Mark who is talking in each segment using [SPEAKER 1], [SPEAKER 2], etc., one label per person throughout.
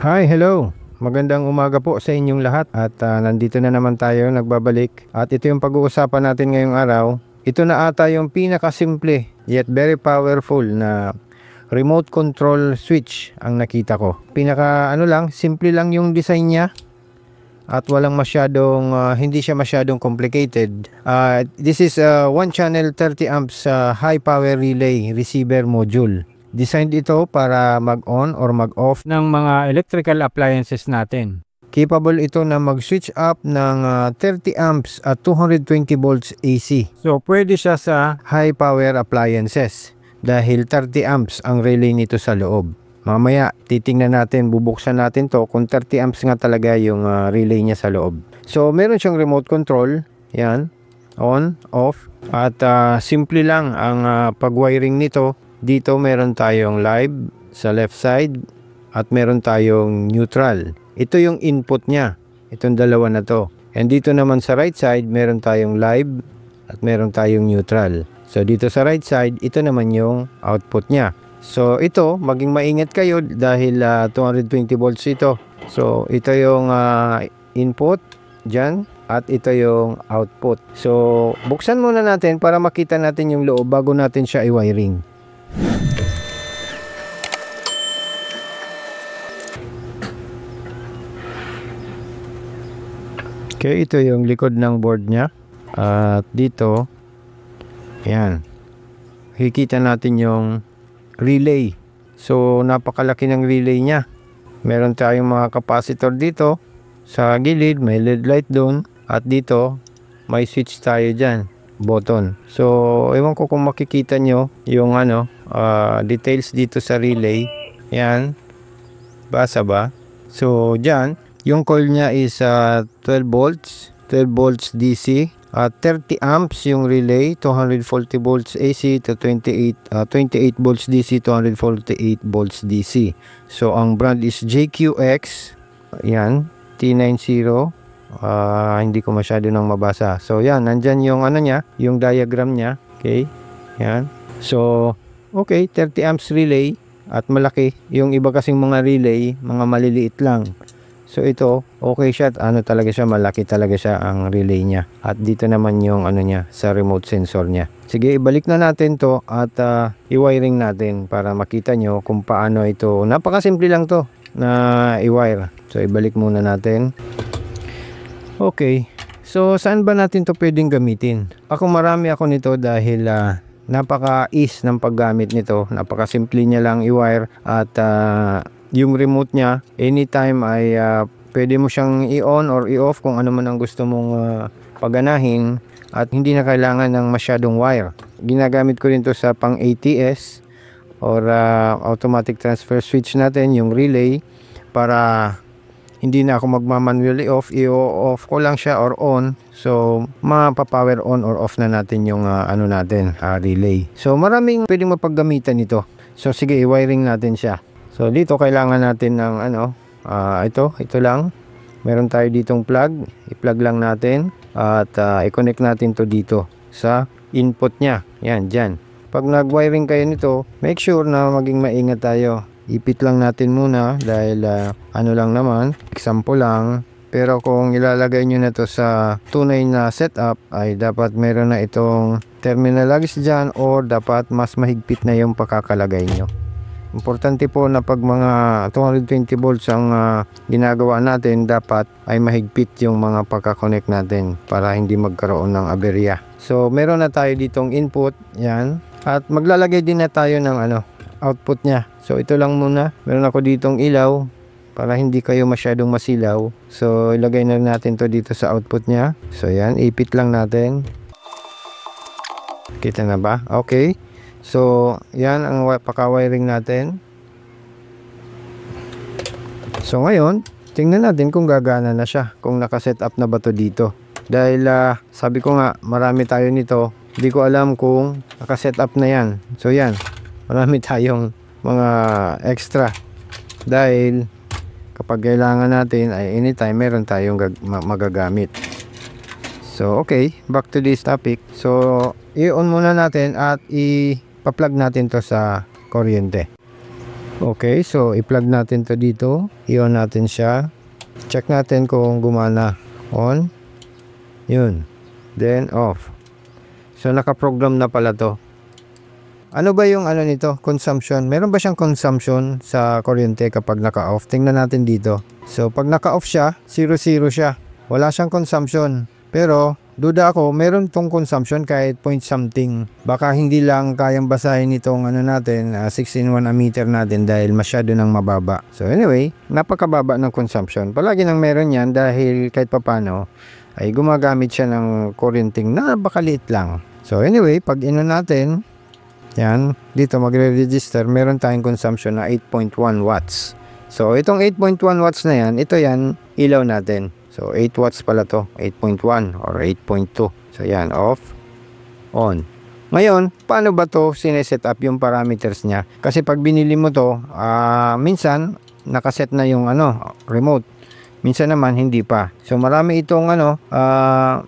[SPEAKER 1] Hi, hello! Magandang umaga po sa inyong lahat at nandito na naman tayo nagbabalik at ito yung pag-uusapan natin ngayong araw. Ito na ata yung pinakasimple yet very powerful na remote control switch ang nakita ko. Simple lang yung design niya at walang masyadong, hindi siya masyadong complicated. This is a 1 channel 30 amps high power relay receiver module. Designed ito para mag-on or mag-off ng mga electrical appliances natin. Capable ito na mag-switch up ng 30 amps at 220 volts AC. So pwede siya sa high power appliances dahil 30 amps ang relay nito sa loob. Mamaya titingnan natin, bubuksan natin to kung 30 amps nga talaga yung relay niya sa loob. So meron siyang remote control, yan, on, off, at simple lang ang pag-wiring nito. Dito meron tayong live sa left side at meron tayong neutral. Ito yung input niya, itong dalawa na to. And dito naman sa right side meron tayong live at meron tayong neutral. So dito sa right side, ito naman yung output niya. So ito, maging maingat kayo dahil 220 volts ito. So ito yung input dyan at ito yung output. So buksan muna natin para makita natin yung loob bago natin siya i-wiring. Okay, ito yung likod ng board niya. At dito, yan. Kikita natin yung relay. So, napakalaki ng relay niya. Meron tayong mga capacitor dito. Sa gilid, may LED light doon. At dito, may switch tayo dyan. Button. So, ewan ko kung makikita nyo yung details dito sa relay. Yan. Basa ba? So, dyan. Yung coil niya is 12 volts DC at 30 amps yung relay, 240 volts AC to 28 volts DC, 248 volts DC. So ang brand is JQX. Yan, T90. Hindi ko masyado nang mabasa. So yan, nandyan yung yung diagram niya. Okay? Yan. So, okay, 30 amps relay at malaki. Yung iba kasing mga relay, mga maliliit lang. So ito, okay siya at talaga siya, malaki talaga siya ang relay niya. At dito naman yung niya sa remote sensor niya. Sige, ibalik na natin to at i-wiring natin para makita nyo kung paano ito. Napakasimple lang to na i-wire. So ibalik muna natin. Okay. So saan ba natin to pwedeng gamitin? Marami ako nito dahil napaka-ease ng paggamit nito. Napakasimple niya lang i-wire at yung remote niya, anytime ay pwede mo siyang i-on or i-off kung ano man ang gusto mong paganahin at hindi na kailangan ng masyadong wire. Ginagamit ko rin to sa pang ATS or automatic transfer switch natin, yung relay, para hindi na ako magmamanually off, i-off ko lang siya or on. So mapapower on or off na natin yung relay. So maraming pwedeng mapaggamitan ito. So sige, i-wiring natin siya. So dito kailangan natin ng ito lang. Meron tayo ditong plug, i-plug lang natin at i-connect natin to dito sa input niya. Yan, dyan. Pag nag-wiring kayo nito, make sure na maging maingat tayo. Ipit lang natin muna dahil lang naman, example lang. Pero kung ilalagay nyo na to sa tunay na setup, ay dapat meron na itong terminal lugs dyan or dapat mas mahigpit na yung pagkakalagay nyo. Importante po na pag mga 220 volts ang ginagawa natin, dapat ay mahigpit yung mga pagka-connect natin para hindi magkaroon ng aberya. So meron na tayo ditong input, yan. At maglalagay din na tayo ng output niya. So ito lang muna. Meron ako ditong ilaw para hindi kayo masyadong masilaw. So ilagay na natin to dito sa output niya. So yan, ipit lang natin. Kita na ba? Okay. So, yan ang paka-wiring natin. So, ngayon, tingnan natin kung gagana na siya. Kung nakaset up na ba to dito. Dahil, sabi ko nga, marami tayo nito. Hindi ko alam kung nakaset up na yan. So, yan. Marami tayong mga extra. Dahil, kapag kailangan natin, ay anytime, meron tayong magagamit. So, okay. Back to this topic. So, i-on muna natin at pa-plug natin to sa kuryente. Okay, so i-plug natin to dito. I-on natin siya. Check natin kung gumana. On. Yun. Then off. So naka-program na pala to. Ano ba yung ano nito? Consumption. Meron ba siyang consumption sa kuryente kapag naka-off? Tingnan natin dito. So pag naka-off siya, 0 siya. Wala siyang consumption. Pero duda ako, meron tong consumption kahit point something. Baka hindi lang kayang basahin itong ano natin, 16-1 ammeter natin dahil masyado nang mababa. So anyway, napakababa ng consumption. Palagi nang meron yan dahil kahit papano ay gumagamit siya ng kuryenteng napakaliit lang. So anyway, pag ino natin, yan, dito magre-register, meron tayong consumption na 8.1 watts. So itong 8.1 watts na yan, ito yan, ilaw natin. So 8 watts pala to, 8.1 or 8.2. So yan, off, on. Ngayon, paano ba to sineset up yung parameters niya? Kasi pag binili mo to, minsan nakaset na yung ano, remote. Minsan naman hindi pa. So marami itong ano,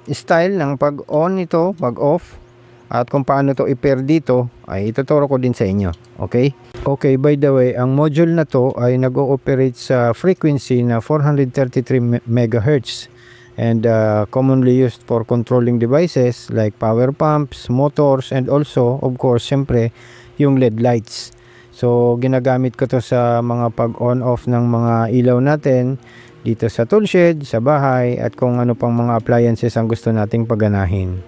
[SPEAKER 1] style ng pag on ito, pag off. At kung paano to i-pair dito, ay ituturo ko din sa inyo. Okay? Okay, by the way, ang module na to ay nag-ooperate sa frequency na 433 MHz and commonly used for controlling devices like power pumps, motors, and also, of course, syempre, yung LED lights. So, ginagamit ko to sa mga pag-on-off ng mga ilaw natin dito sa toolshed, sa bahay, at kung ano pang mga appliances ang gusto nating paganahin.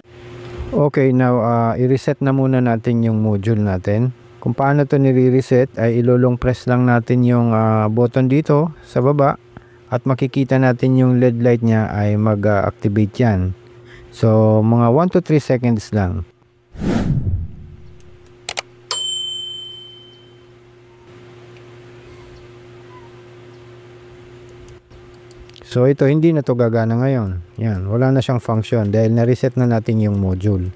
[SPEAKER 1] Okay, now i-reset na muna natin yung module natin. Kung paano to nire-reset ay ilolong press lang natin yung button dito sa baba at makikita natin yung LED light niya ay mag-activate yan. So mga 1 to 3 seconds lang. So ito hindi na to gagana ngayon. Yan, wala na siyang function dahil na-reset na natin yung module.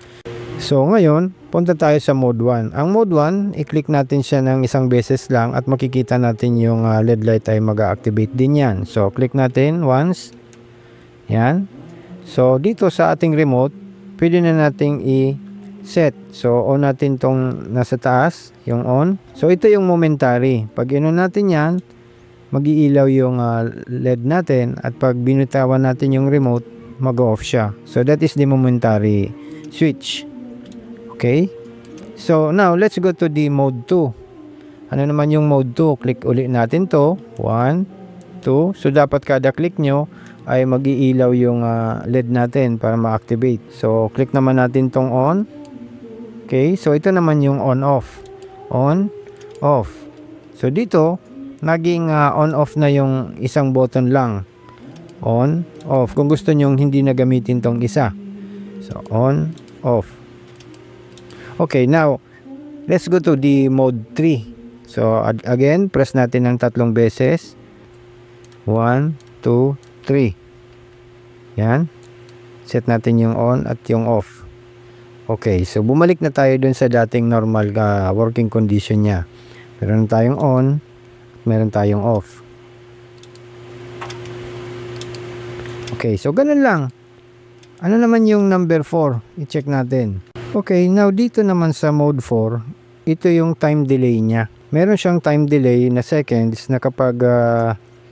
[SPEAKER 1] So ngayon, punta tayo sa mode 1. Ang mode 1, i-click natin siya ng isang beses lang at makikita natin yung LED light ay mag-activate din yan. So click natin once. Yan. So dito sa ating remote, pwede na nating i-set. So on natin tong nasa taas, yung on. So ito yung momentary. Pag in-on natin yan, mag-iilaw yung LED natin at pag binitawan natin yung remote, mag-off siya. So that is the momentary switch. Okay? So now, let's go to the mode 2. Ano naman yung mode 2? Click ulit natin to. 1, 2. So dapat kada click nyo ay mag-iilaw yung LED natin para ma-activate. So click naman natin tong on. Okay? So ito naman yung on-off. On, off. So dito, naging on-off na yung isang button lang. On, off. Kung gusto nyong hindi na gamitin tong isa. So, on, off. Okay, now, let's go to the mode 3. So, again, press natin ng 3 beses. 1, 2, 3. Yan. Set natin yung on at yung off. Okay, so bumalik na tayo dun sa dating normal working condition niya. Meron tayong on, meron tayong off. Okay, so ganun lang. Ano naman yung number 4? I-check natin. Okay, now dito naman sa mode 4, ito yung time delay niya. Meron siyang time delay na seconds na kapag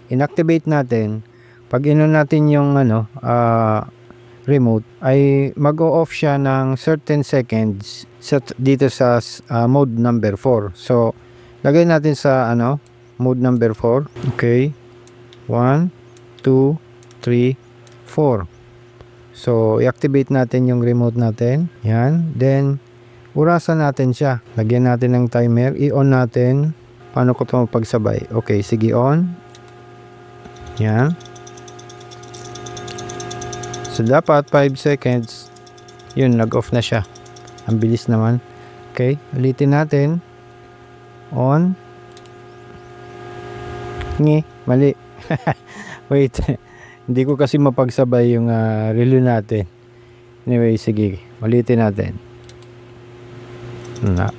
[SPEAKER 1] inactivate natin, pag in-on natin yung remote, ay mag-o-off siya ng certain seconds dito sa mode number 4. So, lagay natin sa mode number 4. Okay. 1, 2, 3, 4. So, i-activate natin yung remote natin. Yan. Then, urasan natin siya. Lagyan natin ng timer. I-on natin. Paano ko ito mapagsabay? Okay, sige on. Yan. So, dapat 5 seconds. Yun, nag-off na siya. Ang bilis naman. Okay, ulitin natin. On. Mali. Wait. Hindi ko kasi mapagsabay yung relo natin. Anyway, sige. Ulitin natin.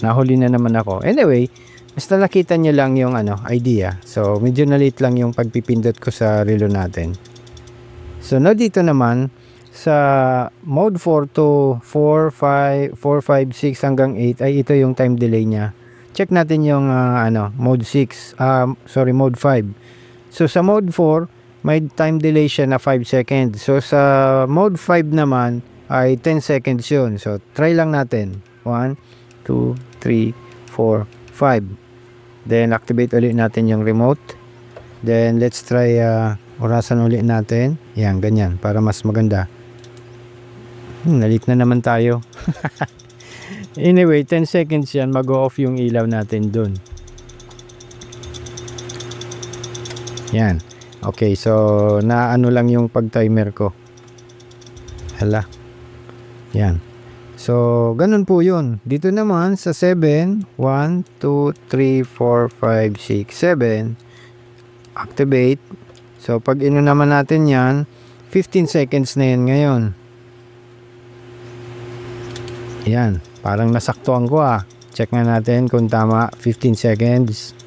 [SPEAKER 1] Nahuli na naman ako. Anyway, basta nakita nyo lang yung idea. So, medyo nalit lang yung pagpipindot ko sa relo natin. So, now dito naman, sa mode 4 to 4, 5, 6 hanggang 8 ay ito yung time delay niya. check natin yung mode 6, mode 5. So sa mode 4, may time delay siya na 5 seconds. So sa mode 5 naman ay 10 seconds yun. So try lang natin. 1, 2, 3, 4, 5. Then activate ulit natin yung remote. Then let's try orasan ulit natin. Yan, ganyan para mas maganda. Nalit na naman tayo. Anyway, 10 seconds yan, mag-off yung ilaw natin dun. Yan. Okay, so naano lang yung pag-timer ko. Hala. Yan. So, ganun po yun. Dito naman sa 7, 1, 2, 3, 4, 5, 6, 7. Activate. So, pag ino naman natin yan, 15 seconds na yan ngayon. Yan. Parang nasaktuan ko Check nga natin kung tama. 15 seconds.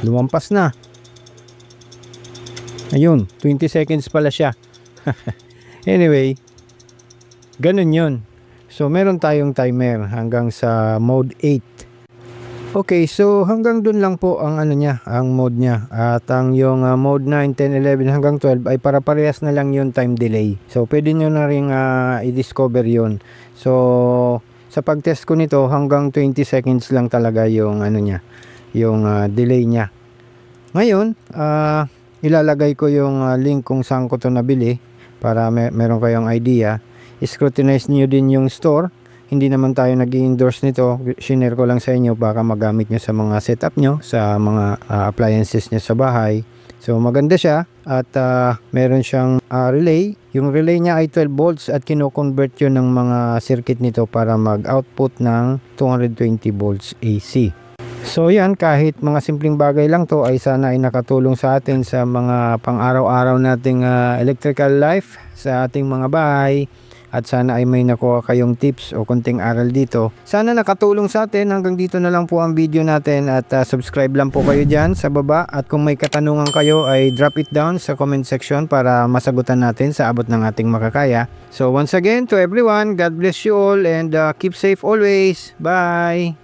[SPEAKER 1] Lumampas na. Ayun, 20 seconds pala siya. Anyway, ganun yun. So, meron tayong timer hanggang sa mode 8. Okay, so hanggang dun lang po ang ang mode niya. At ang yung mode 9, 10, 11 hanggang 12 ay para-parehas na lang yung time delay. So, pwede nyo na rin i-discover yun. So, sa pag-test ko nito, hanggang 20 seconds lang talaga yung yung delay niya. Ngayon, ilalagay ko yung link kung saan ko to nabili para meron kayong idea. Scrutinize niyo din yung store. Hindi naman tayo nag-endorse nito. Shinare ko lang sa inyo baka magamit nyo sa mga setup nyo, sa mga appliances nyo sa bahay. So maganda siya at meron siyang relay. Yung relay niya ay 12 volts at kino-convert yun ng mga circuit nito para mag-output ng 220 volts AC. So yan, kahit mga simpleng bagay lang to ay sana ay nakatulong sa atin sa mga pang-araw-araw nating electrical life sa ating mga bahay. At sana ay may nakuha kayong tips o konting aral dito. Sana nakatulong sa atin. Hanggang dito na lang po ang video natin. At subscribe lang po kayo dyan sa baba. At kung may katanungan kayo ay drop it down sa comment section para masagutan natin sa abot ng ating makakaya. So once again to everyone, God bless you all and keep safe always. Bye!